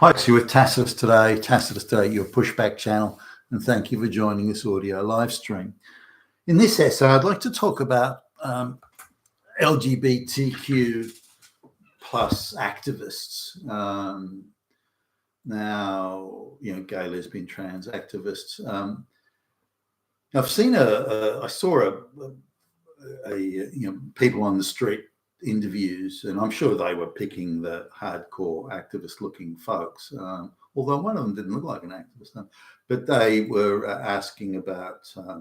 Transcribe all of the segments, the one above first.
Hi, it's you with Tacitus today. Tacitus today, your pushback channel, and thank you for joining this audio live stream. In this essay, I'd like to talk about LGBTQ plus activists. Now, gay, lesbian, trans activists. I've seen I saw people on the street interviews, and I'm sure they were picking the hardcore activist-looking folks. Although one of them didn't look like an activist, no. But they were asking about, are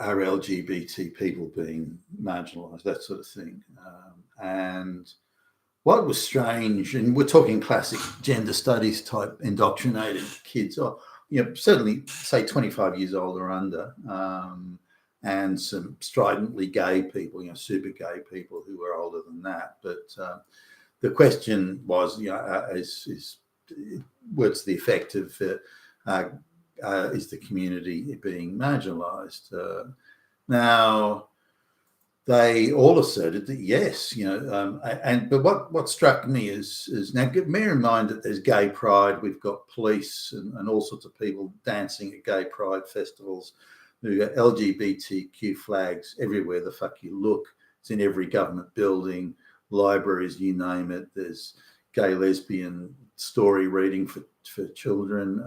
LGBT people being marginalised, that sort of thing. And what was strange, and we're talking classic gender studies type indoctrinated kids, or certainly say 25 years old or under, and some stridently gay people, super gay people who were older than that. But the question was, what's the effect of is the community being marginalised? Now, they all asserted that yes, but what struck me is now bear in mind that there's gay pride, we've got police and all sorts of people dancing at gay pride festivals. We've got LGBTQ flags everywhere the fuck you look. It's in every government building, libraries, you name it. There's gay lesbian story reading for children.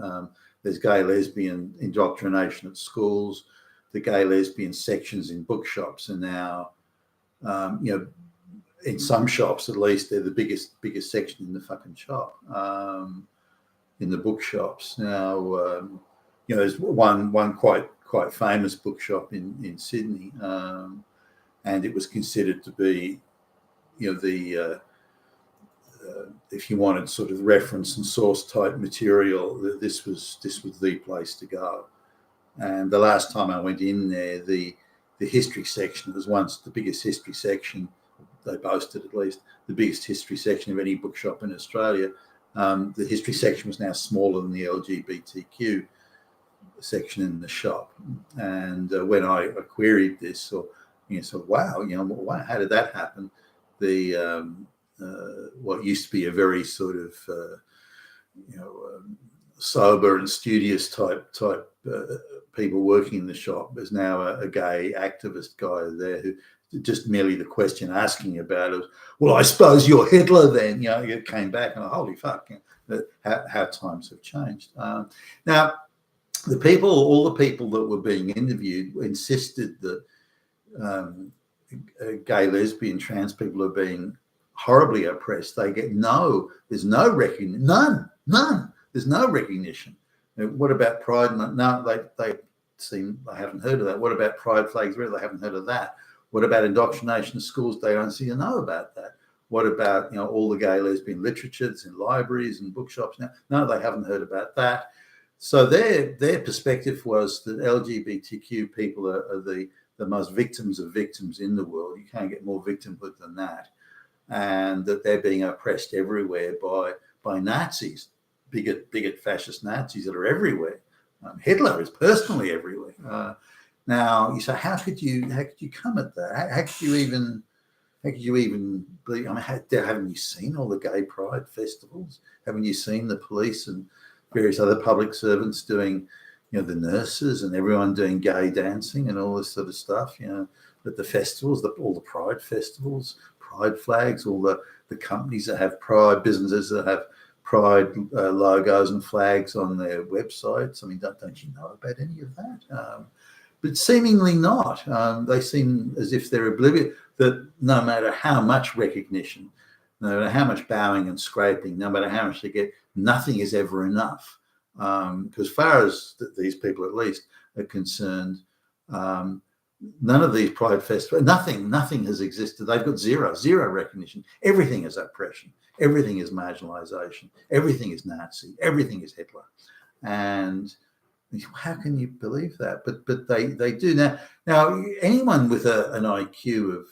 There's gay lesbian indoctrination at schools. The gay lesbian sections in bookshops are now, in some shops at least, they're the biggest section in the fucking shop, in the bookshops. Now, there's one quite famous bookshop in Sydney, and it was considered to be, if you wanted sort of reference and source type material, this was the place to go. And the last time I went in there, the history section was once the biggest history section, they boasted at least, the biggest history section of any bookshop in Australia. The history section was now smaller than the LGBTQ section in the shop. And when I queried this, or wow, how did that happen? The what used to be a very sort of sober and studious type people working in the shop. There's now a gay activist guy there who just merely the question asking about it, well, I suppose you're Hitler then. It came back and holy fuck, how times have changed. Now, all the people that were being interviewed insisted that gay, lesbian, trans people are being horribly oppressed. They get there's no recognition, none. There's no recognition. What about pride? No, they haven't heard of that. What about pride flags? They haven't heard of that. What about indoctrination in schools? They don't seem to know about that. What about all the gay, lesbian literatures in libraries and bookshops now? No, they haven't heard about that. So their perspective was that LGBTQ people are the most victims of victims in the world. You can't get more victimhood than that. And that they're being oppressed everywhere by Nazis, bigot fascist Nazis that are everywhere. Hitler is personally everywhere. Now you say, how could you come at that? How could you even believe? I mean, haven't you seen all the gay pride festivals? Haven't you seen the police and various other public servants doing, the nurses and everyone doing gay dancing and all this sort of stuff? At the festivals, all the pride festivals, pride flags, all the companies that have pride, businesses that have pride logos and flags on their websites. I mean, don't you know about any of that? But seemingly not. They seem as if they're oblivious that no matter how much recognition, no matter how much bowing and scraping, no matter how much they get, nothing is ever enough. Because as far as these people at least are concerned, none of these pride festivals, nothing has existed. They've got zero recognition. Everything is oppression. Everything is marginalization. Everything is Nazi. Everything is Hitler. And how can you believe that? But they do now. Now, anyone with an IQ of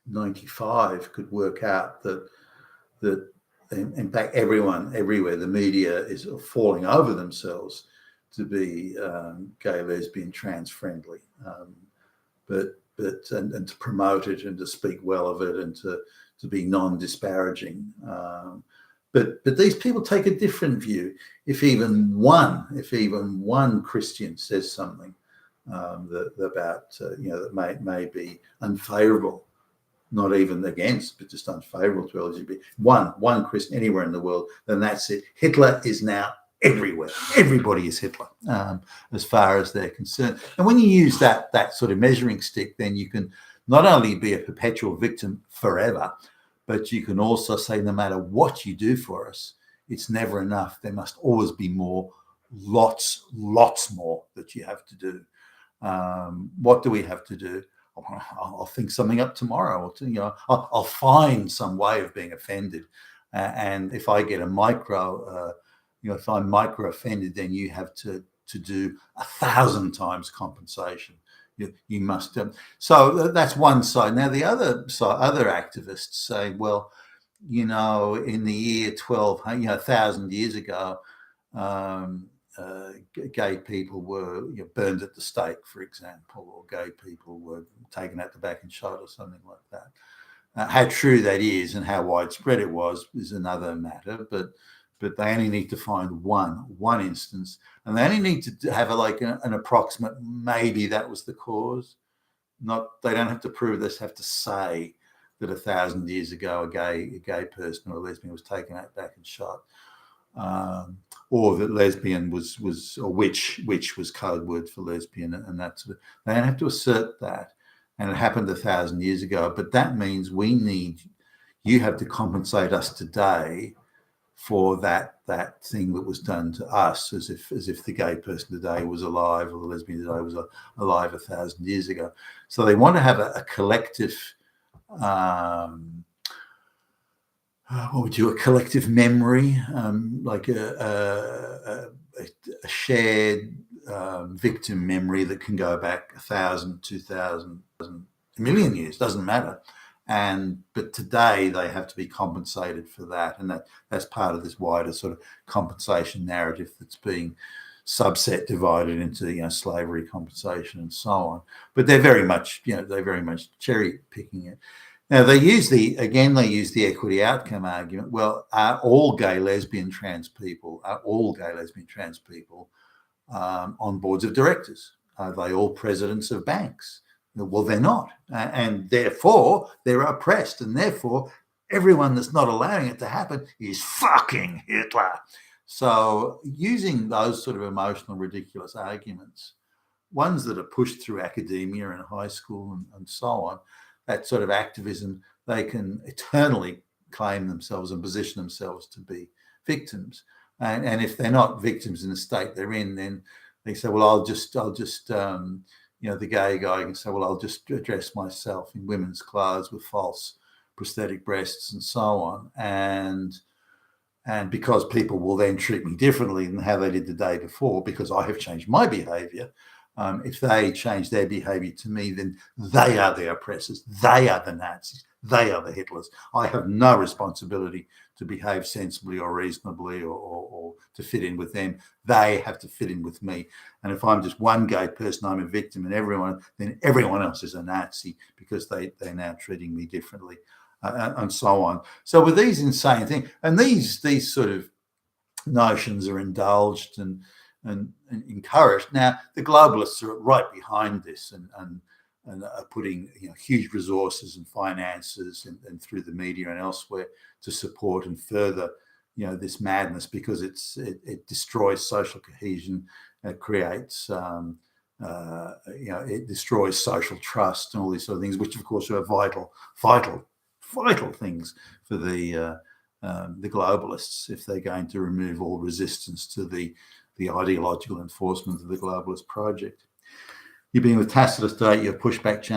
95 could work out that in fact everyone everywhere, the media is falling over themselves to be gay, lesbian, trans friendly. But and to promote it and to speak well of it and to be non-disparaging. But these people take a different view. If even one Christian says something that may be unfavourable, not even against, but just unfavourable to LGBT, one Christian anywhere in the world, then that's it. Hitler is now everywhere. Everybody is Hitler, as far as they're concerned. And when you use that sort of measuring stick, then you can not only be a perpetual victim forever, but you can also say, no matter what you do for us, it's never enough. There must always be more, lots more that you have to do. What do we have to do? I'll think something up tomorrow. I'll find some way of being offended. And if I get a micro, if I'm micro offended, then you have to do 1,000 times compensation. You must. So that's one side. Now the other side, other activists say, well, in the year 1,000 years ago, gay people were burned at the stake, for example, or gay people were taken out the back and shot or something like that. How true that is and how widespread it was is another matter, but they only need to find one instance, and they only need to have an approximate, maybe that was the cause. They don't have to prove this, have to say that 1,000 years ago a gay person or a lesbian was taken out back and shot. Or that lesbian was or witch was code word for lesbian, and that sort of, they don't have to assert that, and it happened 1,000 years ago. But that means you have to compensate us today for that thing that was done to us, as if the gay person today was alive or the lesbian today was alive 1,000 years ago. So they want to have a collective. What would you, a collective memory, like a shared victim memory that can go back 1,000, 2,000, a million years, doesn't matter. But today they have to be compensated for that, and that's part of this wider sort of compensation narrative that's being subset, divided into slavery compensation and so on. But they're very much cherry picking it. Now they use the equity outcome argument. Well, are all gay, lesbian, trans people on boards of directors? Are they all presidents of banks? Well, they're not, and therefore they're oppressed, and therefore everyone that's not allowing it to happen is fucking Hitler. So using those sort of emotional, ridiculous arguments, ones that are pushed through academia and high school and so on, that sort of activism, they can eternally claim themselves and position themselves to be victims. And if they're not victims in the state they're in, then they say, well, I'll just the gay guy can say, well, I'll just dress myself in women's clothes with false prosthetic breasts and so on. And because people will then treat me differently than how they did the day before, because I have changed my behavior. If they change their behavior to me, then they are the oppressors. They are the Nazis. They are the Hitlers. I have no responsibility to behave sensibly or reasonably or to fit in with them. They have to fit in with me. And if I'm just one gay person, I'm a victim, and then everyone else is a Nazi because they're now treating me differently, and so on. So with these insane things, and these sort of notions are indulged and encouraged. Now, the globalists are right behind this and are putting huge resources and finances and through the media and elsewhere to support and further this madness, because it destroys social cohesion, it creates it destroys social trust and all these sort of things, which of course are vital things for the globalists if they're going to remove all resistance to the ideological enforcement of the globalist project. You've been with Tacitus today, your pushback channel.